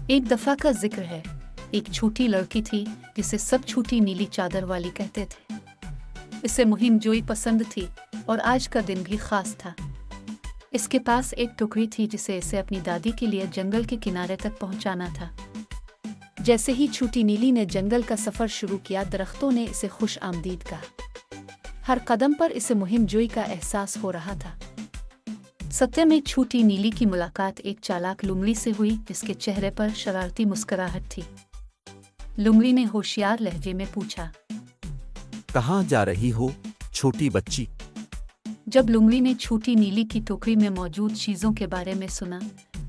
एक दफा का जिक्र है। एक छोटी लड़की थी जिसे सब छोटी नीली चादर वाली कहते थे। इसे मुहिम जोई पसंद थी और आज का दिन भी खास था। इसके पास एक टोकरी थी जिसे इसे अपनी दादी के लिए जंगल के किनारे तक पहुंचाना था। जैसे ही छोटी नीली ने जंगल का सफर शुरू किया, दरख्तों ने इसे खुश आमदीद कहा। हर कदम पर इसे मुहिम जोई का एहसास हो रहा था। सत्य में छोटी नीली की मुलाकात एक चालाक लुमड़ी से हुई जिसके चेहरे पर शरारती मुस्कुराहट थी। लुमड़ी ने होशियार लहजे में पूछा, कहाँ जा रही हो छोटी बच्ची? जब लुमड़ी ने छोटी नीली की टोकरी में मौजूद चीजों के बारे में सुना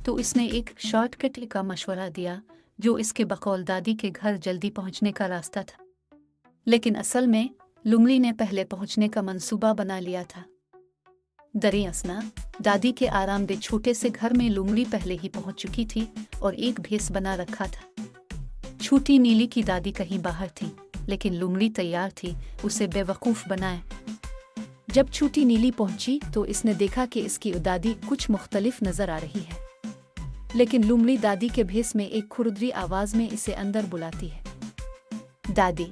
तो इसने एक शॉर्टकट का मशवरा दिया जो इसके बकौल दादी के घर जल्दी पहुंचने का रास्ता था। लेकिन असल में लुमड़ी ने पहले पहुंचने का मंसूबा बना लिया था। दरअसल दादी के आरामदेह छोटे से घर में लुमड़ी पहले ही पहुंच चुकी थी और एक भेस बना रखा था। छोटी नीली की दादी कहीं बाहर थी, लेकिन लुमड़ी तैयार थी उसे बेवकूफ बनाए। जब छोटी नीली पहुंची तो इसने देखा कि इसकी दादी कुछ मुख्तलिफ नजर आ रही है, लेकिन लुमड़ी दादी के भेस में एक खुरदरी आवाज में इसे अंदर बुलाती है। दादी,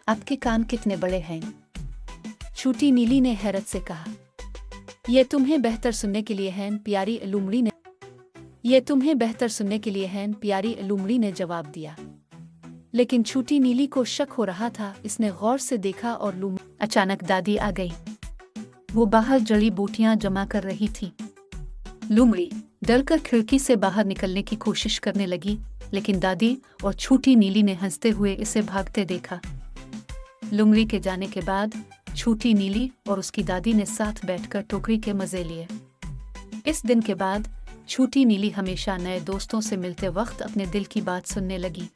आपके कान कितने बड़े हैं? छोटी नीली ने हैरत से कहा। ये तुम्हें बेहतर सुनने के लिए हैं, प्यारी लुमड़ी ने। ये तुम्हें बेहतर सुनने के लिए हैं, प्यारी लुमड़ी ने जवाब दिया। लेकिन छोटी नीली को शक हो रहा था। इसने गौर से देखा और अचानक दादी आ गई। वो बाहर जड़ी बूटियां जमा कर रही थी। लुमड़ी डरकर खिड़की से बाहर निकलने की कोशिश करने लगी, लेकिन दादी और छोटी नीली ने हंसते हुए इसे भागते देखा। लुमड़ी के जाने के बाद छोटी नीली और उसकी दादी ने साथ बैठकर टोकरी के मजे लिए। इस दिन के बाद छोटी नीली हमेशा नए दोस्तों से मिलते वक्त अपने दिल की बात सुनने लगी।